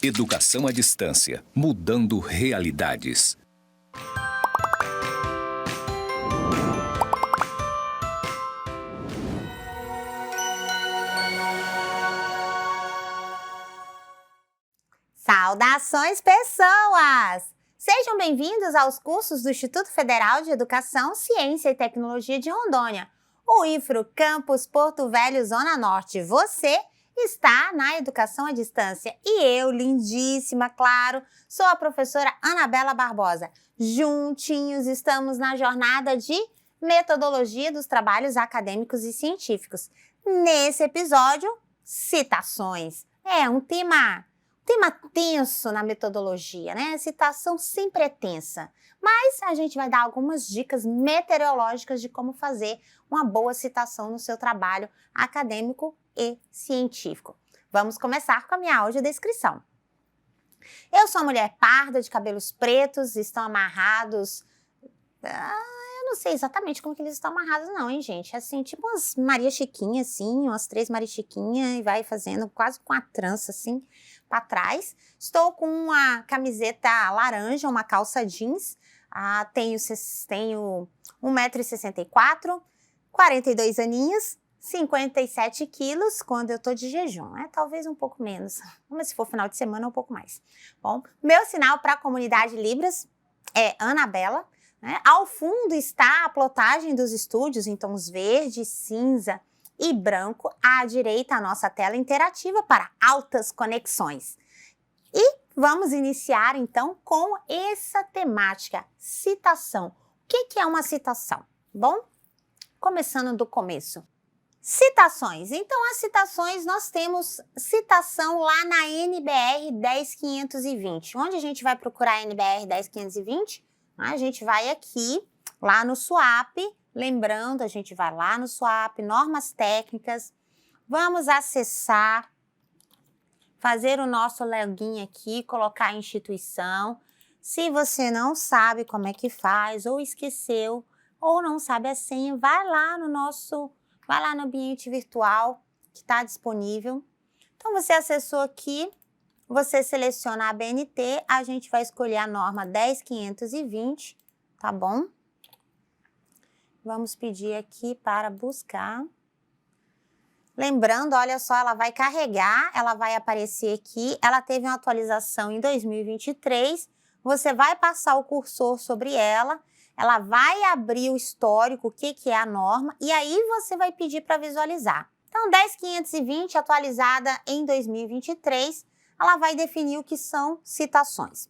Educação à distância, mudando realidades. Saudações, pessoas! Sejam bem-vindos aos cursos do Instituto Federal de Educação, Ciência e Tecnologia de Rondônia, o IFRO Campus Porto Velho, Zona Norte. Você está na Educação à Distância e eu, lindíssima, claro, sou a professora Anabela Barbosa. Juntinhos estamos na jornada de metodologia dos trabalhos acadêmicos e científicos. Nesse episódio, citações. É um tema tenso na metodologia, né? Citação sempre é tensa. Mas a gente vai dar algumas dicas meteorológicas de como fazer uma boa citação no seu trabalho acadêmico e científico. Vamos começar com a minha audiodescrição. Eu sou uma mulher parda, de cabelos pretos, estão amarrados... eu não sei exatamente como que eles estão amarrados não, hein, gente? Assim, tipo umas Maria Chiquinha, assim, umas 3 Maria Chiquinha e vai fazendo quase com a trança, assim, para trás. Estou com uma camiseta laranja, uma calça jeans. Tenho 1,64 m, 42 aninhos, 57 quilos quando eu tô de jejum, né? Talvez um pouco menos, mas se for final de semana um pouco mais. Bom, meu sinal para a comunidade Libras é Anabela, né? Ao fundo está a plotagem dos estúdios em tons verde, cinza e branco. À direita a nossa tela interativa para altas conexões. E vamos iniciar então com essa temática, citação. O que é uma citação? Bom, começando do começo. Citações. Então, as citações, nós temos citação lá na NBR 10520. Onde a gente vai procurar a NBR 10520? A gente vai aqui, lá no SUAP, lembrando, a gente vai lá no SUAP, normas técnicas, vamos acessar, fazer o nosso login aqui, colocar a instituição. Se você não sabe como é que faz, ou esqueceu, ou não sabe a senha, vai lá no ambiente virtual que está disponível. Então, você acessou aqui, você seleciona a ABNT, a gente vai escolher a norma 10520, tá bom? Vamos pedir aqui para buscar. Lembrando, olha só, ela vai carregar, ela vai aparecer aqui, ela teve uma atualização em 2023, você vai passar o cursor sobre ela vai abrir o histórico, o que é a norma, e aí você vai pedir para visualizar. Então, 10520, atualizada em 2023, ela vai definir o que são citações.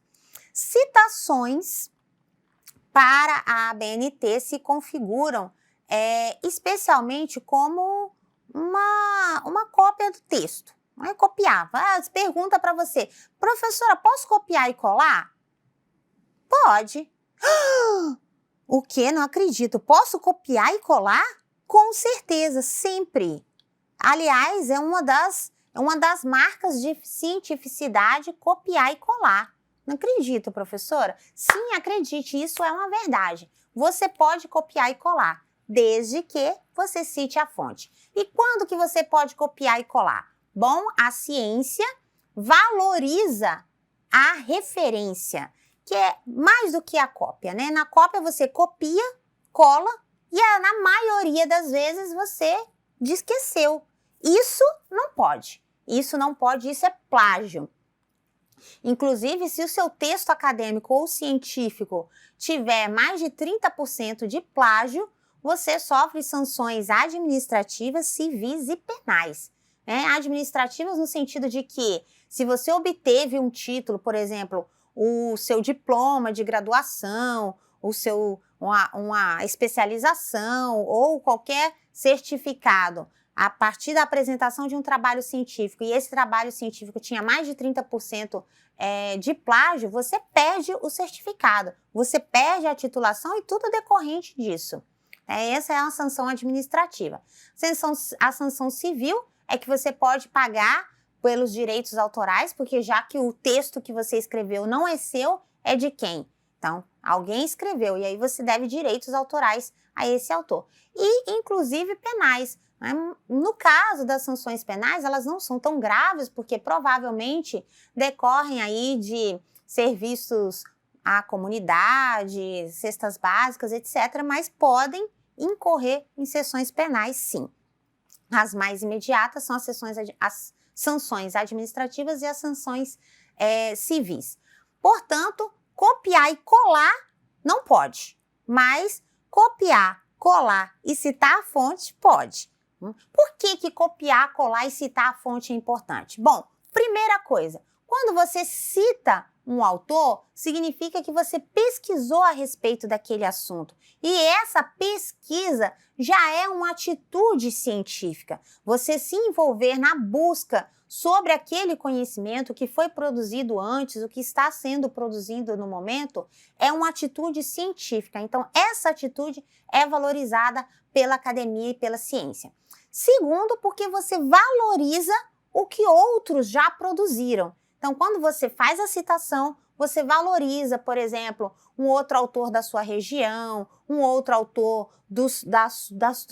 Citações para a ABNT se configuram especialmente como uma cópia do texto. Não é copiar. Pergunta para você, professora, posso copiar e colar? Pode. O quê? Não acredito. Posso copiar e colar? Com certeza, sempre. Aliás, é uma das marcas de cientificidade copiar e colar. Não acredito, professora? Sim, acredite, isso é uma verdade. Você pode copiar e colar, desde que você cite a fonte. E quando que você pode copiar e colar? Bom, a ciência valoriza a referência, que é mais do que a cópia, né? Na cópia você copia, cola e na maioria das vezes você esqueceu. Isso não pode. Isso não pode, isso é plágio. Inclusive, se o seu texto acadêmico ou científico tiver mais de 30% de plágio, você sofre sanções administrativas, civis e penais. Administrativas no sentido de que, se você obteve um título, por exemplo, o seu diploma de graduação, uma especialização ou qualquer certificado, a partir da apresentação de um trabalho científico, e esse trabalho científico tinha mais de 30% de plágio, você perde o certificado, você perde a titulação e tudo decorrente disso. Essa é uma sanção administrativa. A sanção civil é que você pode pagar pelos direitos autorais, porque já que o texto que você escreveu não é seu, é de quem? Então, alguém escreveu e aí você deve direitos autorais a esse autor. E, inclusive, penais. No caso das sanções penais, elas não são tão graves, porque provavelmente decorrem aí de serviços à comunidade, cestas básicas, etc., mas podem incorrer em sanções penais, sim. As mais imediatas são as sanções administrativas e as sanções civis. Portanto, copiar e colar não pode, mas copiar, colar e citar a fonte pode. Por que copiar, colar e citar a fonte é importante? Bom, primeira coisa, quando você cita um autor, significa que você pesquisou a respeito daquele assunto. E essa pesquisa já é uma atitude científica. Você se envolver na busca sobre aquele conhecimento que foi produzido antes, o que está sendo produzido no momento, é uma atitude científica. Então, essa atitude é valorizada pela academia e pela ciência. Segundo, porque você valoriza o que outros já produziram. Então, quando você faz a citação, você valoriza, por exemplo, um outro autor da sua região, um outro autor do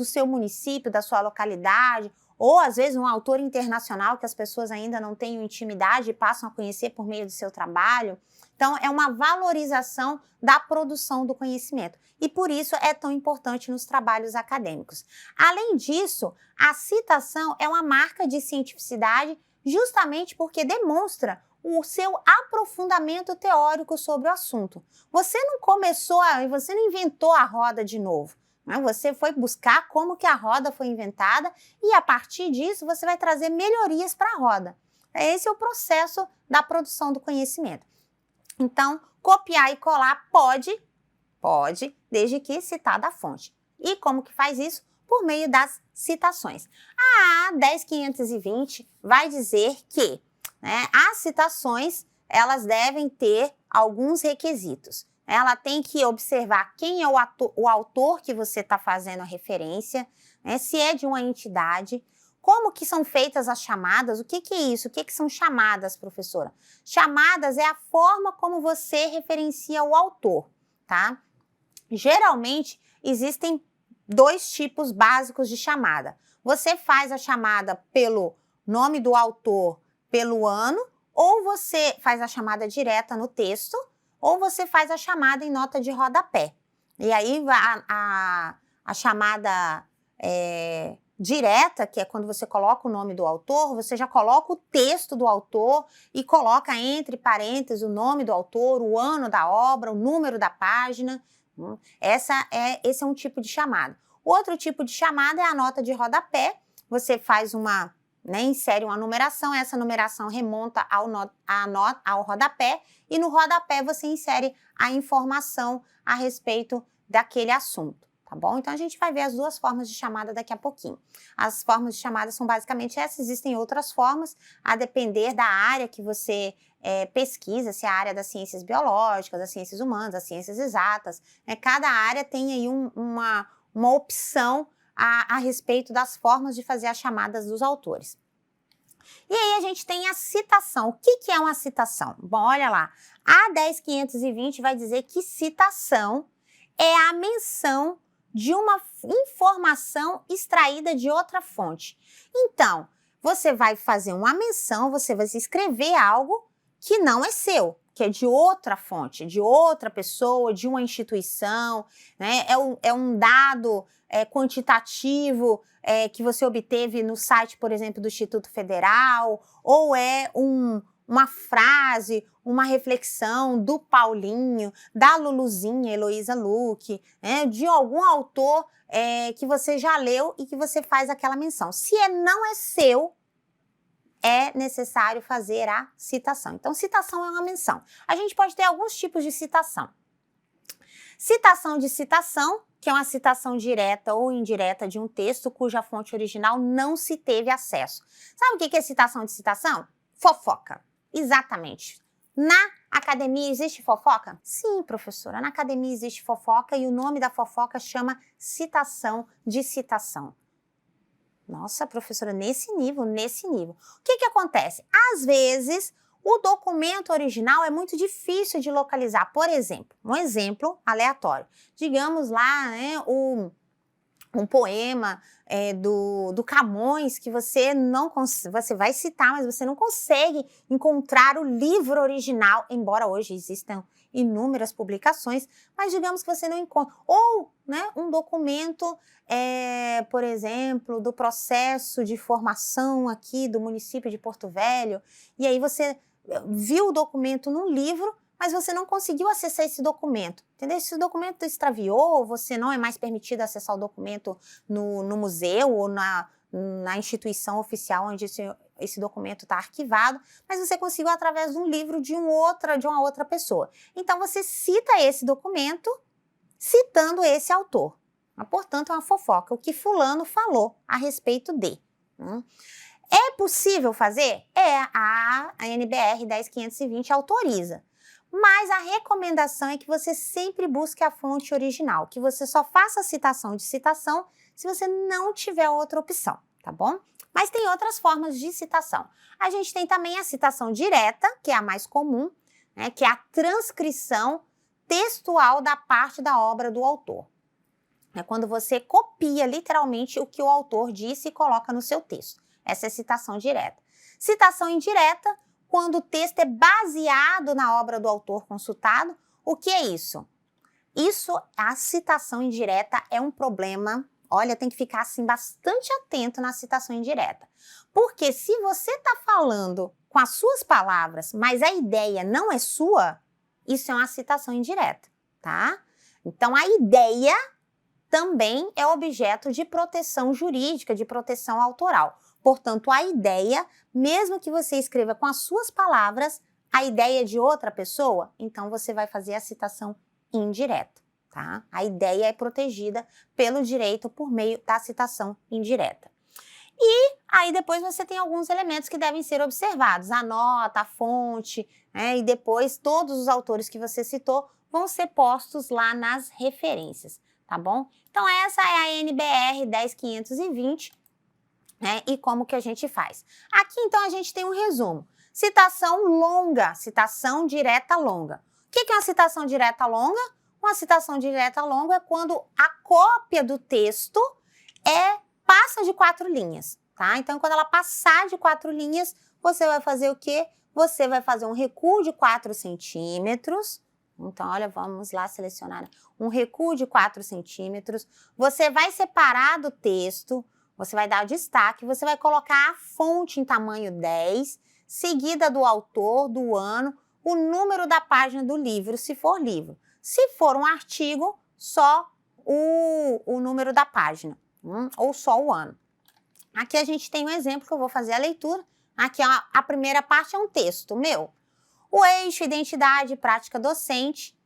seu município, da sua localidade, ou às vezes um autor internacional que as pessoas ainda não têm intimidade e passam a conhecer por meio do seu trabalho. Então, é uma valorização da produção do conhecimento. E por isso é tão importante nos trabalhos acadêmicos. Além disso, a citação é uma marca de cientificidade justamente porque demonstra o seu aprofundamento teórico sobre o assunto. Você não inventou a roda de novo. Né? Você foi buscar como que a roda foi inventada e a partir disso você vai trazer melhorias para a roda. Esse é o processo da produção do conhecimento. Então, copiar e colar pode, desde que citada a fonte. E como que faz isso? Por meio das citações. A 10.520 vai dizer que as citações elas devem ter alguns requisitos. Ela tem que observar quem é o autor que você está fazendo a referência, se é de uma entidade, como que são feitas as chamadas, o que é isso? O que são chamadas, professora? Chamadas é a forma como você referencia o autor, tá? Geralmente, existem 2 tipos básicos de chamada. Você faz a chamada pelo nome do autor, pelo ano, ou você faz a chamada direta no texto, ou você faz a chamada em nota de rodapé. E aí a chamada direta, que é quando você coloca o nome do autor, você já coloca o texto do autor e coloca entre parênteses o nome do autor, o ano da obra, o número da página. Esse é um tipo de chamada. Outro tipo de chamada é a nota de rodapé. Você faz insere uma numeração, essa numeração remonta ao rodapé e no rodapé você insere a informação a respeito daquele assunto, tá bom? Então a gente vai ver as 2 formas de chamada daqui a pouquinho. As formas de chamada são basicamente essas, existem outras formas a depender da área que você pesquisa, se é a área das ciências biológicas, das ciências humanas, das ciências exatas. Cada área tem aí uma opção a respeito das formas de fazer as chamadas dos autores. E aí a gente tem a citação. O que é uma citação? Bom, olha lá. A 10.520 vai dizer que citação é a menção de uma informação extraída de outra fonte. Então, você vai fazer uma menção, você vai escrever algo que não é seu, que é de outra fonte, de outra pessoa, de uma instituição, né? É um dado quantitativo que você obteve no site, por exemplo, do Instituto Federal, ou é uma frase, uma reflexão do Paulinho, da Luluzinha, Heloísa Luque, de algum autor que você já leu e que você faz aquela menção. Se não é seu, é necessário fazer a citação. Então, citação é uma menção. A gente pode ter alguns tipos de citação. Citação de citação, que é uma citação direta ou indireta de um texto cuja fonte original não se teve acesso. Sabe o que é citação de citação? Fofoca. Exatamente. Na academia existe fofoca? Sim, professora. Na academia existe fofoca e o nome da fofoca chama citação de citação. Nossa, professora, nesse nível. O que acontece? Às vezes, o documento original é muito difícil de localizar. Por exemplo, um exemplo aleatório. Digamos lá, um poema do Camões que você você vai citar, mas você não consegue encontrar o livro original, embora hoje existam inúmeras publicações, mas digamos que você não encontra. Ou, né, um documento, por exemplo, do processo de formação aqui do município de Porto Velho, e aí você viu o documento num livro, mas você não conseguiu acessar esse documento, entendeu? Esse documento extraviou, você não é mais permitido acessar o documento no museu ou na instituição oficial onde esse documento está arquivado, mas você conseguiu através de um livro de uma outra pessoa. Então, você cita esse documento citando esse autor. Portanto, é uma fofoca, o que fulano falou a respeito de. É possível fazer? A NBR 10520 autoriza. Mas a recomendação é que você sempre busque a fonte original, que você só faça a citação de citação se você não tiver outra opção, tá bom? Mas tem outras formas de citação. A gente tem também a citação direta, que é a mais comum, né, que é a transcrição textual da parte da obra do autor. É quando você copia literalmente o que o autor disse e coloca no seu texto. Essa é a citação direta. Citação indireta, quando o texto é baseado na obra do autor consultado. O que é isso? A citação indireta é um problema. Olha, tem que ficar assim bastante atento na citação indireta. Porque se você está falando com as suas palavras, mas a ideia não é sua, isso é uma citação indireta, tá? Então, a ideia também é objeto de proteção jurídica, de proteção autoral. Portanto, a ideia, mesmo que você escreva com as suas palavras, a ideia é de outra pessoa, então você vai fazer a citação indireta, tá? A ideia é protegida pelo direito por meio da citação indireta. E aí depois você tem alguns elementos que devem ser observados, a nota, a fonte, né? E depois todos os autores que você citou vão ser postos lá nas referências, tá bom? Então essa é a NBR 10520, né? E como que a gente faz? Aqui então a gente tem um resumo. Citação longa, citação direta longa. O que é uma citação direta longa? Uma citação direta longa é quando a cópia do texto passa de 4 linhas, tá? Então, quando ela passar de 4 linhas, você vai fazer o quê? Você vai fazer um recuo de 4 centímetros. Então, olha, vamos lá selecionar um recuo de 4 centímetros. Você vai separar do texto, você vai dar destaque, você vai colocar a fonte em tamanho 10, seguida do autor, do ano, o número da página do livro, se for livro. Se for um artigo, só o número da página, ou só o ano. Aqui a gente tem um exemplo que eu vou fazer a leitura. Aqui a primeira parte é um texto meu. O eixo identidade e prática docente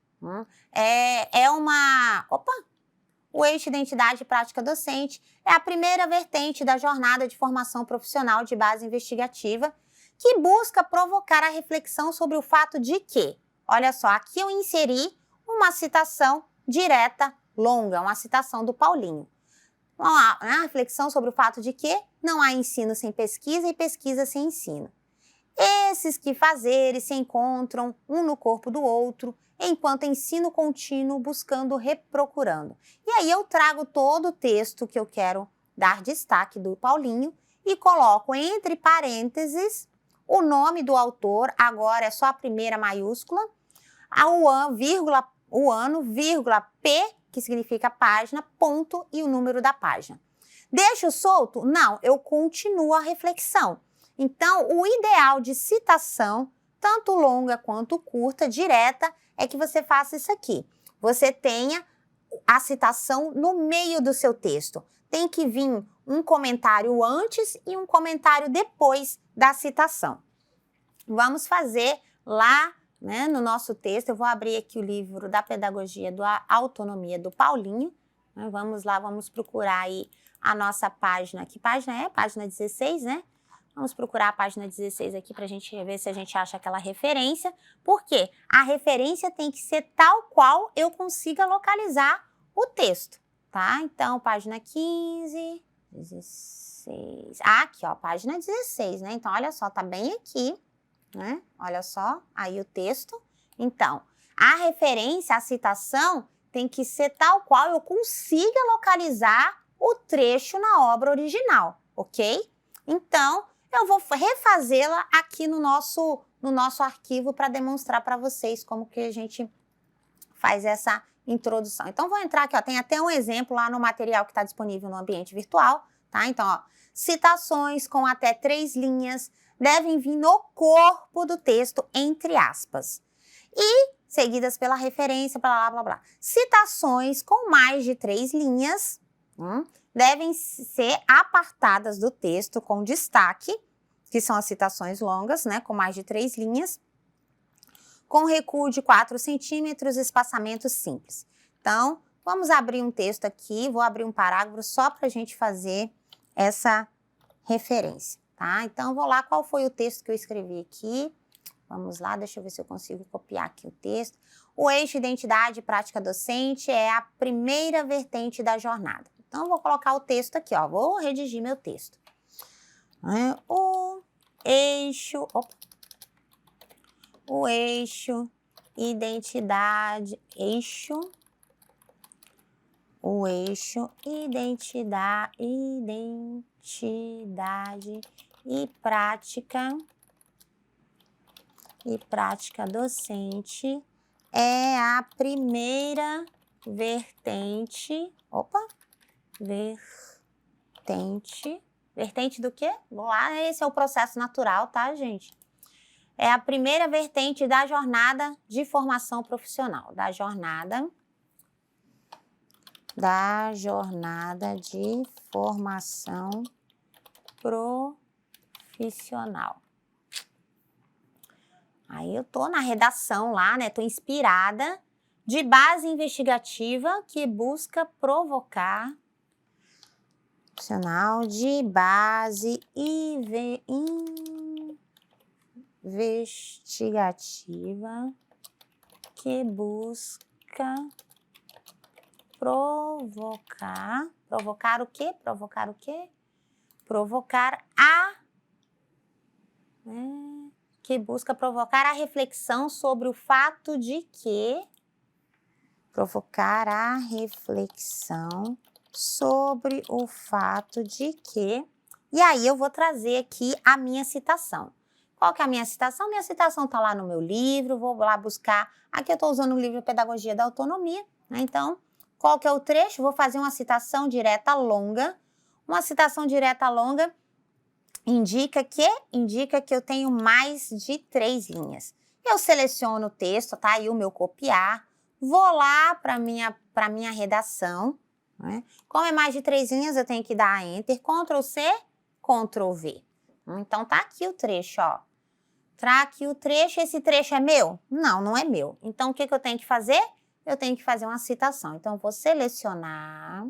o eixo identidade e prática docente é a primeira vertente da jornada de formação profissional de base investigativa que busca provocar a reflexão sobre o fato de que, olha só, aqui eu inseri uma citação direta longa, uma citação do Paulinho. A reflexão sobre o fato de que não há ensino sem pesquisa e pesquisa sem ensino. Esses que fazeres se encontram um no corpo do outro, enquanto ensino contínuo buscando reprocurando. E aí eu trago todo o texto que eu quero dar destaque do Paulinho e coloco entre parênteses o nome do autor, agora é só a primeira maiúscula, o ano, vírgula, P, que significa página, ponto e o número da página. Deixo solto? Não, eu continuo a reflexão. Então, o ideal de citação, tanto longa quanto curta, direta, é que você faça isso aqui. Você tenha a citação no meio do seu texto. Tem que vir um comentário antes e um comentário depois da citação. Vamos fazer lá, né, no nosso texto. Eu vou abrir aqui o livro da Pedagogia da Autonomia do Paulinho. Vamos lá, vamos procurar aí a nossa página. Que página é? Página 16, né? Vamos procurar a página 16 aqui para a gente ver se a gente acha aquela referência. Por quê? A referência tem que ser tal qual eu consiga localizar o texto, tá? Então, página 15, 16... aqui, ó, página 16, né? Então, olha só, tá bem aqui, né? Olha só, aí o texto. Então, a referência, a citação, tem que ser tal qual eu consiga localizar o trecho na obra original, ok? Então, eu vou refazê-la aqui no nosso arquivo para demonstrar para vocês como que a gente faz essa introdução. Então, vou entrar aqui, ó, tem até um exemplo lá no material que está disponível no ambiente virtual, tá? Então, ó, citações com até 3 linhas devem vir no corpo do texto, entre aspas. E seguidas pela referência, blá, blá, blá, blá. Citações com mais de 3 linhas devem ser apartadas do texto com destaque, que são as citações longas, né, com mais de 3 linhas, com recuo de 4 centímetros, espaçamento simples. Então, vamos abrir um texto aqui, vou abrir um parágrafo só para a gente fazer essa referência, tá? Então, vou lá, qual foi o texto que eu escrevi aqui? Vamos lá, deixa eu ver se eu consigo copiar aqui o texto. O eixo identidade e prática docente é a primeira vertente da jornada. Então, eu vou colocar o texto aqui, ó, vou redigir meu texto. O eixo identidade, identidade e prática docente é a primeira vertente, vertente do quê? Vamos lá, esse é o processo natural, tá, gente? É a primeira vertente da jornada de formação profissional, da jornada de formação profissional. Aí eu tô na redação lá, né? Tô inspirada, de base investigativa que busca provocar, profissional de base investigativa que busca provocar o quê? Que busca provocar a reflexão sobre o fato de que e aí eu vou trazer aqui a minha citação. Qual que é a minha citação? Minha citação está lá no meu livro, vou lá buscar. Aqui eu estou usando o livro Pedagogia da Autonomia, né? Então, qual que é o trecho? Vou fazer uma citação direta longa. Uma citação direta longa indica que eu tenho mais de 3 linhas. Eu seleciono o texto, tá? Aí o meu copiar. Vou lá para minha redação, né? Como é mais de 3 linhas, eu tenho que dar Enter, Ctrl C, Ctrl V. Então, tá aqui o trecho, ó. Tá aqui o trecho, esse trecho é meu? Não, não é meu. Então, o que eu tenho que fazer? Eu tenho que fazer uma citação. Então, eu vou selecionar.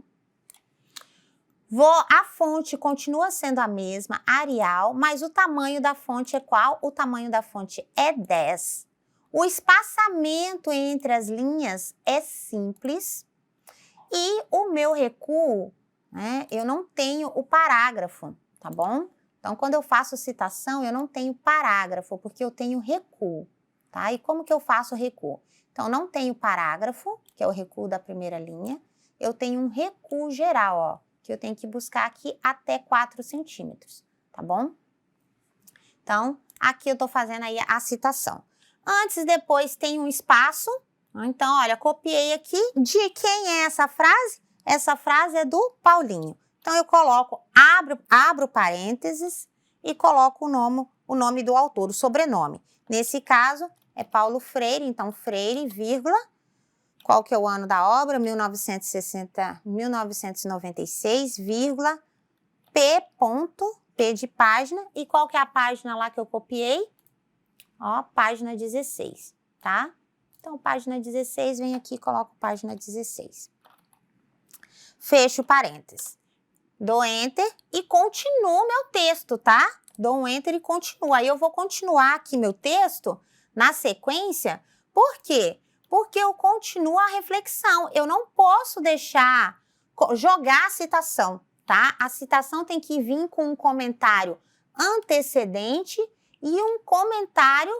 A fonte continua sendo a mesma, Arial, mas o tamanho da fonte é qual? O tamanho da fonte é 10. O espaçamento entre as linhas é simples. E o meu recuo, né, eu não tenho o parágrafo, tá bom? Então, quando eu faço citação, eu não tenho parágrafo, porque eu tenho recuo, tá? E como que eu faço o recuo? Então, não tenho parágrafo, que é o recuo da primeira linha. Eu tenho um recuo geral, ó, que eu tenho que buscar aqui até 4 centímetros, tá bom? Então, aqui eu tô fazendo aí a citação. Antes e depois tem um espaço. Então, olha, copiei aqui. De quem é essa frase? Essa frase é do Paulinho. Então, eu coloco, abro parênteses e coloco o nome do autor, o sobrenome. Nesse caso, é Paulo Freire, então Freire, vírgula. Qual que é o ano da obra? 1996, vírgula, P de página. E qual que é a página lá que eu copiei? Ó, página 16, tá? Então, página 16, vem aqui e coloco página 16. Fecho parênteses. Dou Enter e continuo meu texto, tá? Dou um Enter e continuo. Aí eu vou continuar aqui meu texto na sequência. Por quê? Porque eu continuo a reflexão. Eu não posso jogar a citação, tá? A citação tem que vir com um comentário antecedente e um comentário,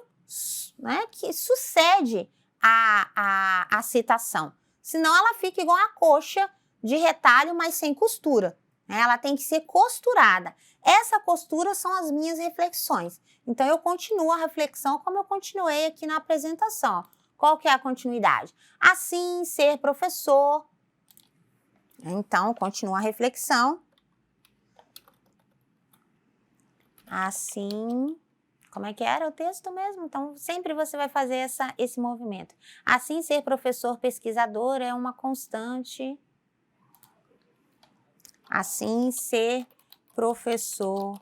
né, que sucede a citação. Senão ela fica igual a coxa de retalho, mas sem costura, né? Ela tem que ser costurada. Essa costura são as minhas reflexões. Então, eu continuo a reflexão como eu continuei aqui na apresentação. Qual que é a continuidade? Assim, ser professor. Então, continua a reflexão. Assim, como é que era o texto mesmo? Então, sempre você vai fazer esse movimento. Assim, ser professor pesquisador é uma constante. Assim, ser professor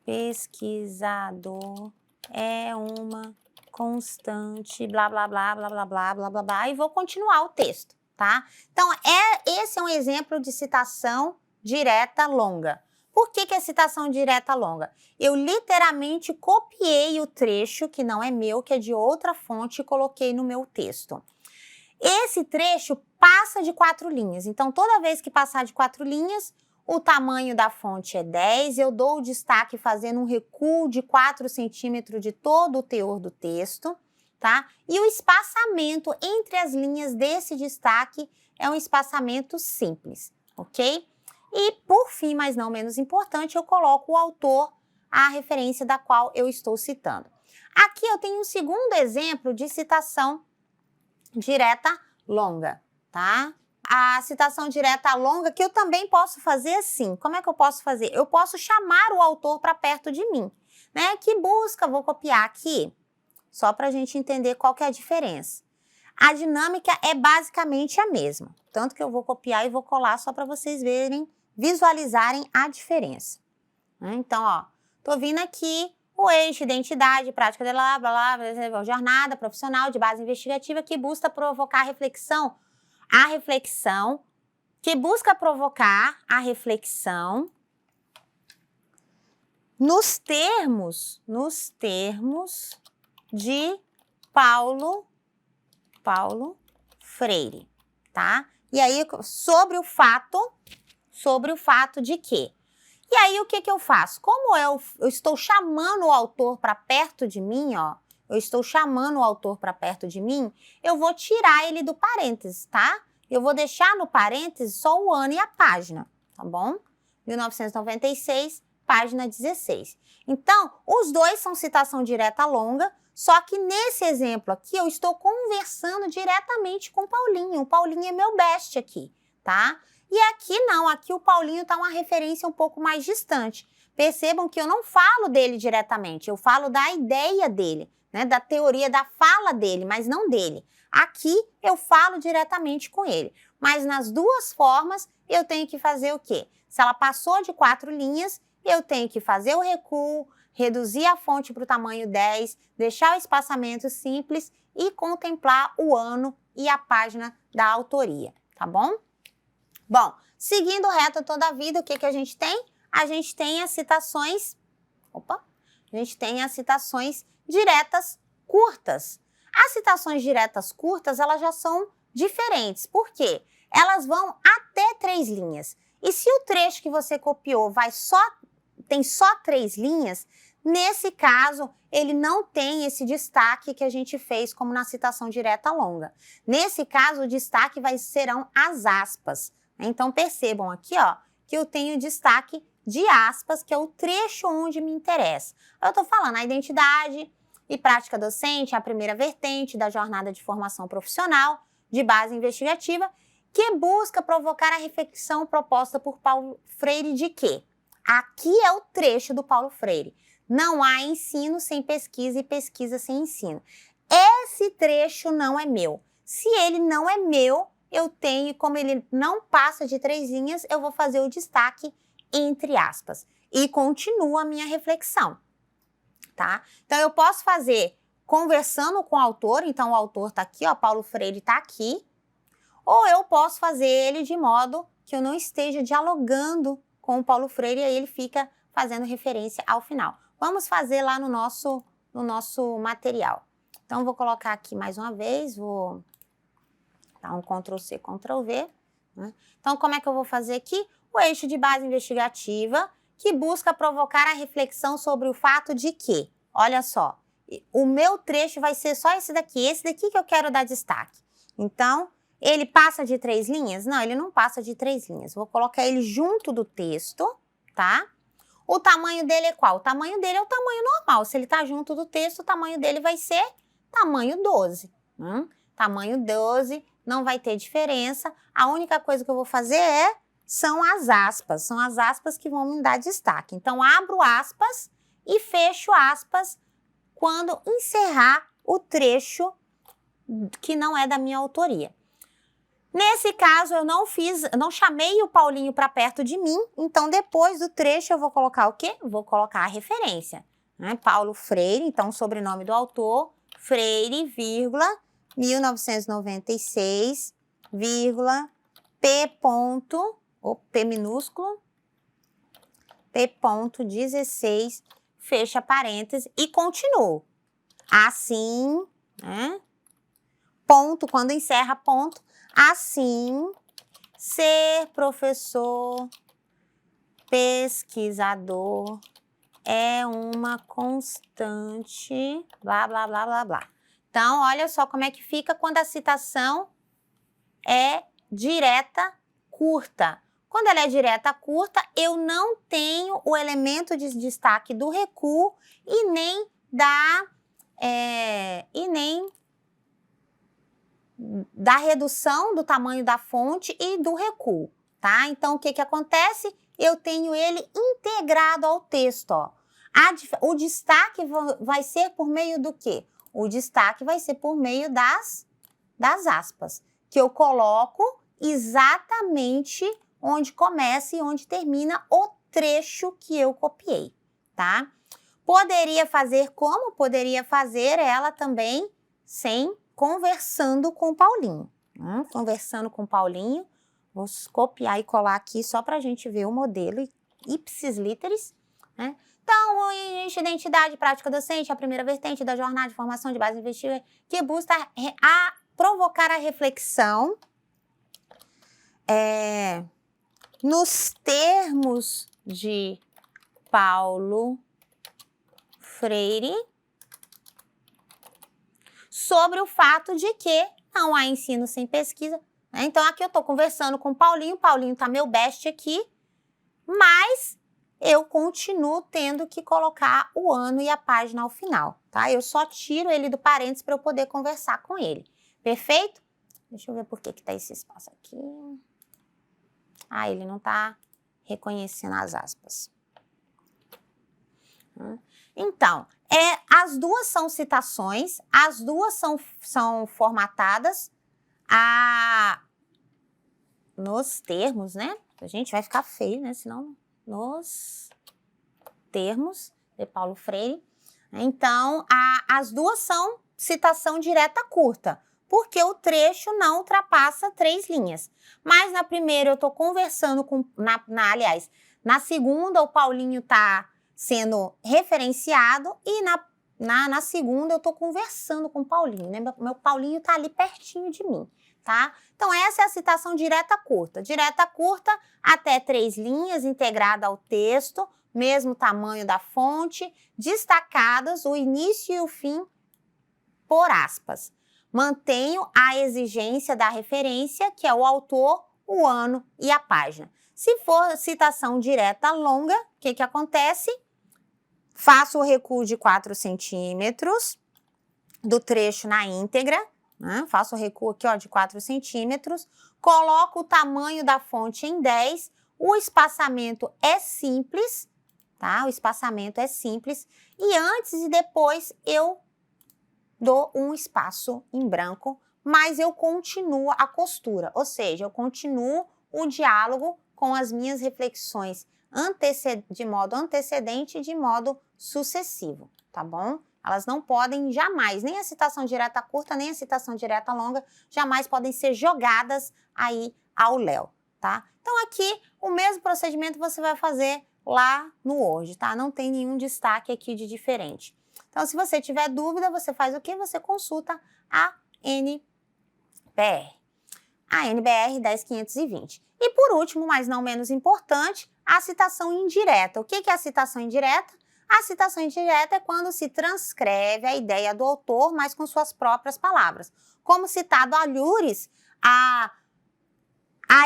pesquisador é uma constante, blá, blá, blá, blá, blá, blá, blá, blá, blá, e vou continuar o texto, tá? Então, esse é um exemplo de citação direta longa. Por que é citação direta longa? Eu literalmente copiei o trecho, que não é meu, que é de outra fonte, e coloquei no meu texto. Esse trecho passa de 4 linhas, então toda vez que passar de 4 linhas, o tamanho da fonte é 10, eu dou o destaque fazendo um recuo de 4 centímetros de todo o teor do texto, tá? E o espaçamento entre as linhas desse destaque é um espaçamento simples, ok? E por fim, mas não menos importante, eu coloco o autor, a referência da qual eu estou citando. Aqui eu tenho um segundo exemplo de citação direta longa, tá? A citação direta longa que eu também posso fazer assim. Como é que eu posso fazer? Eu posso chamar o autor para perto de mim, né? Que busca, vou copiar aqui, só para a gente entender qual que é a diferença. A dinâmica é basicamente a mesma, tanto que eu vou copiar e vou colar só para vocês verem, visualizarem a diferença. Então, ó, tô vindo aqui, o eixo, identidade, prática de blá, blá, blá, jornada profissional de base investigativa que busca provocar a reflexão, que busca provocar a reflexão nos termos de Paulo Freire, tá? E aí, sobre o fato de quê? E aí, o que eu faço? Como eu estou chamando o autor para perto de mim, ó, eu vou tirar ele do parênteses, tá? Eu vou deixar no parênteses só o ano e a página, tá bom? 1996, página 16. Então, os dois são citação direta longa, só que nesse exemplo aqui eu estou conversando diretamente com o Paulinho. O Paulinho é meu best aqui, tá? E aqui não, aqui o Paulinho está uma referência um pouco mais distante. Percebam que eu não falo dele diretamente, eu falo da ideia dele, né, da teoria da fala dele, mas não dele. Aqui eu falo diretamente com ele, mas nas duas formas eu tenho que fazer o quê? Se ela passou de 4 linhas, eu tenho que fazer o recuo, reduzir a fonte para o tamanho 10, deixar o espaçamento simples e contemplar o ano e a página da autoria, tá bom? Bom, seguindo reto toda a vida, o que a gente tem? A gente tem as citações, diretas curtas. As citações diretas curtas, elas já são diferentes. Por quê? Elas vão até 3 linhas. E se o trecho que você copiou tem só 3 linhas, nesse caso, ele não tem esse destaque que a gente fez como na citação direta longa. Nesse caso, o destaque serão as aspas. Então, percebam aqui, ó, que eu tenho destaque de aspas, que é o trecho onde me interessa. Eu estou falando a identidade e prática docente, a primeira vertente da jornada de formação profissional de base investigativa, que busca provocar a reflexão proposta por Paulo Freire de quê? Aqui é o trecho do Paulo Freire. Não há ensino sem pesquisa e pesquisa sem ensino. Esse trecho não é meu. Se ele não é meu, eu tenho, como ele não passa de 3 linhas, eu vou fazer o destaque entre aspas. E continua a minha reflexão, tá? Então, eu posso fazer conversando com o autor, então o autor tá aqui, ó, Paulo Freire tá aqui, ou eu posso fazer ele de modo que eu não esteja dialogando com o Paulo Freire e aí ele fica fazendo referência ao final. Vamos fazer lá no nosso material. Então, vou colocar aqui mais uma vez, vou dar um Ctrl+C, Ctrl+V. Né? Então, como é que eu vou fazer aqui? O eixo de base investigativa, que busca provocar a reflexão sobre o fato de que, olha só, o meu trecho vai ser só esse daqui que eu quero dar destaque. Então, ele passa de 3 linhas? Não, ele não passa de 3 linhas. Vou colocar ele junto do texto, tá? O tamanho dele é qual? O tamanho dele é o tamanho normal. Se ele está junto do texto, o tamanho dele vai ser tamanho 12. Tamanho 12, não vai ter diferença. A única coisa que eu vou fazer são as aspas. São as aspas que vão me dar destaque. Então, abro aspas e fecho aspas quando encerrar o trecho que não é da minha autoria. Nesse caso, eu não chamei o Paulinho para perto de mim, então depois do trecho eu vou colocar o quê? Vou colocar a referência, né? Paulo Freire, então sobrenome do autor, Freire, vírgula, 1996, vírgula, P ponto, ou P minúsculo, P ponto 16, fecha parênteses e continuo. Assim, né? Ponto, quando encerra ponto, assim, ser professor, pesquisador é uma constante, blá, blá, blá, blá, blá. Então, olha só como é que fica quando a citação é direta, curta. Quando ela é direta, curta, eu não tenho o elemento de destaque do recuo e nem da redução do tamanho da fonte e do recuo, tá? Então, o que que acontece? Eu tenho ele integrado ao texto, ó. O destaque vai ser por meio do quê? O destaque vai ser por meio das aspas, que eu coloco exatamente onde começa e onde termina o trecho que eu copiei, tá? Poderia fazer como? Poderia fazer ela também conversando com o Paulinho. Conversando com o Paulinho, vou copiar e colar aqui só para a gente ver o modelo ipsis literis, né? Então, o eixo identidade prática docente é a primeira vertente da jornada de formação de base investigativa que busca provocar a reflexão nos termos de Paulo Freire sobre o fato de que não há ensino sem pesquisa, né? Então, aqui eu estou conversando com o Paulinho está meu best aqui, mas eu continuo tendo que colocar o ano e a página ao final, tá? Eu só tiro ele do parênteses para eu poder conversar com ele. Perfeito? Deixa eu ver por que está esse espaço aqui. Ele não está reconhecendo as aspas. Então, as duas são citações, as duas são formatadas nos termos, né? A gente vai ficar feio, né? Senão, nos termos de Paulo Freire. Então, as duas são citação direta curta, porque o trecho não ultrapassa 3 linhas. Mas na primeira eu estou conversando com... aliás, na segunda o Paulinho está sendo referenciado e na segunda eu estou conversando com o Paulinho, né? Meu Paulinho está ali pertinho de mim, tá? Então, essa é a citação direta curta. Direta curta até 3 linhas, integrada ao texto, mesmo tamanho da fonte, destacadas o início e o fim por aspas. Mantenho a exigência da referência, que é o autor, o ano e a página. Se for citação direta longa, o que acontece? Faço o recuo de 4 centímetros do trecho na íntegra, né? Faço o recuo aqui, ó, de 4 centímetros, coloco o tamanho da fonte em 10, o espaçamento é simples, tá? O espaçamento é simples, e antes e depois eu dou um espaço em branco, mas eu continuo a costura, ou seja, eu continuo o diálogo com as minhas reflexões de modo antecedente e de modo sucessivo, tá bom? Elas não podem jamais, nem a citação direta curta, nem a citação direta longa, jamais podem ser jogadas aí ao léu, tá? Então aqui, o mesmo procedimento você vai fazer lá no Word, tá? Não tem nenhum destaque aqui de diferente. Então, se você tiver dúvida, você faz o quê? Você consulta a NBR. A NBR 10520. E por último, mas não menos importante, a citação indireta. O que é a citação indireta? A citação indireta é quando se transcreve a ideia do autor, mas com suas próprias palavras. Como citado alhures, a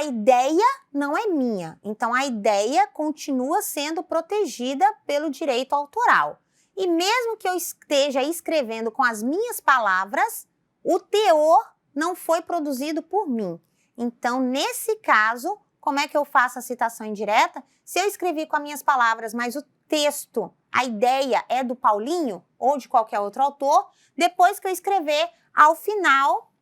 ideia não é minha, então a ideia continua sendo protegida pelo direito autoral. E mesmo que eu esteja escrevendo com as minhas palavras, o teor não foi produzido por mim. Então, nesse caso, como é que eu faço a citação indireta? Se eu escrevi com as minhas palavras, mas o texto, a ideia é do Paulinho ou de qualquer outro autor, depois que eu escrever ao final,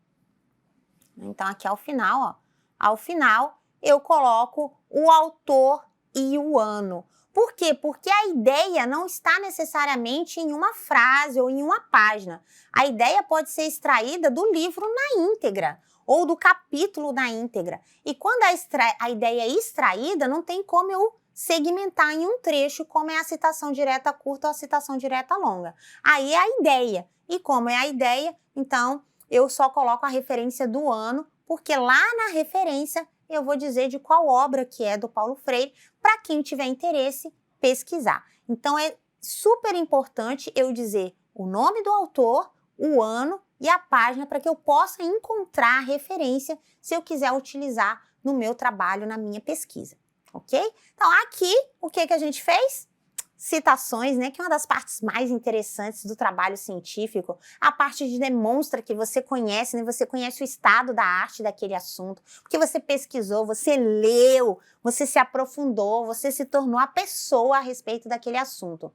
então aqui ao final, ó, ao final eu coloco o autor e o ano. Por quê? Porque a ideia não está necessariamente em uma frase ou em uma página. A ideia pode ser extraída do livro na íntegra ou do capítulo na íntegra. E quando a ideia é extraída, não tem como eu segmentar em um trecho, como é a citação direta curta ou a citação direta longa. Aí é a ideia. E como é a ideia, então eu só coloco a referência do ano, porque lá na referência eu vou dizer de qual obra que é do Paulo Freire, para quem tiver interesse pesquisar. Então é super importante eu dizer o nome do autor, o ano e a página para que eu possa encontrar a referência se eu quiser utilizar no meu trabalho, na minha pesquisa, ok? Então aqui, o que a gente fez? Citações, né, que é uma das partes mais interessantes do trabalho científico, a parte que demonstra que você conhece, né, você conhece o estado da arte daquele assunto, porque você pesquisou, você leu, você se aprofundou, você se tornou a pessoa a respeito daquele assunto.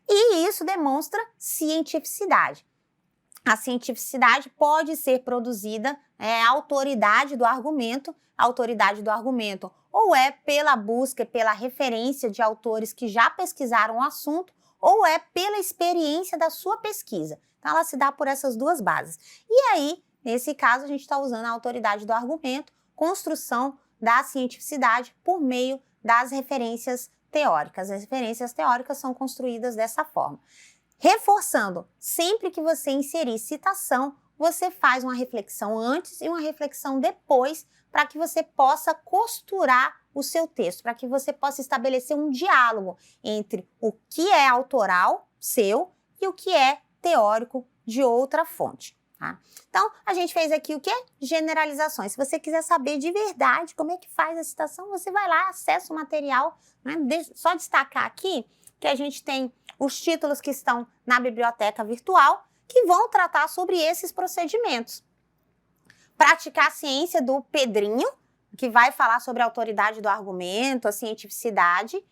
E isso demonstra cientificidade. A cientificidade pode ser produzida, a autoridade do argumento ou é pela busca, pela referência de autores que já pesquisaram o assunto, ou é pela experiência da sua pesquisa. Então, ela se dá por essas duas bases. E aí, nesse caso, a gente está usando a autoridade do argumento, construção da cientificidade por meio das referências teóricas. As referências teóricas são construídas dessa forma. Reforçando, sempre que você inserir citação, você faz uma reflexão antes e uma reflexão depois, para que você possa costurar o seu texto, para que você possa estabelecer um diálogo entre o que é autoral seu e o que é teórico de outra fonte. Tá? Então, a gente fez aqui o quê? Generalizações. Se você quiser saber de verdade como é que faz a citação, você vai lá, acessa o material. Né? Só destacar aqui que a gente tem os títulos que estão na biblioteca virtual, que vão tratar sobre esses procedimentos. Praticar a ciência do Pedrinho, que vai falar sobre a autoridade do argumento, a cientificidade.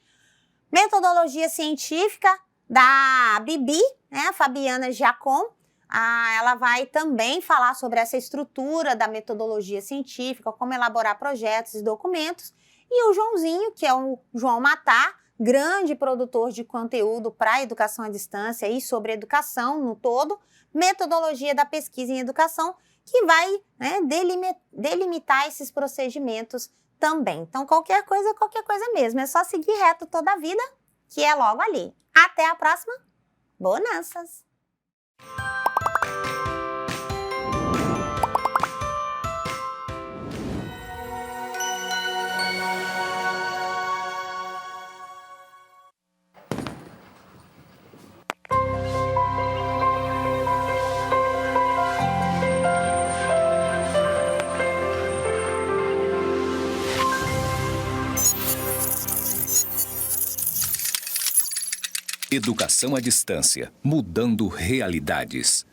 Metodologia científica da Bibi, né, a Fabiana Giacom. Ela vai também falar sobre essa estrutura da metodologia científica, como elaborar projetos e documentos. E o Joãozinho, que é o João Matar, grande produtor de conteúdo para a educação à distância e sobre educação no todo, metodologia da pesquisa em educação, que vai, né, delimitar esses procedimentos também. Então, qualquer coisa mesmo. É só seguir reto toda a vida, que é logo ali. Até a próxima. Bonanças! Educação à distância, mudando realidades.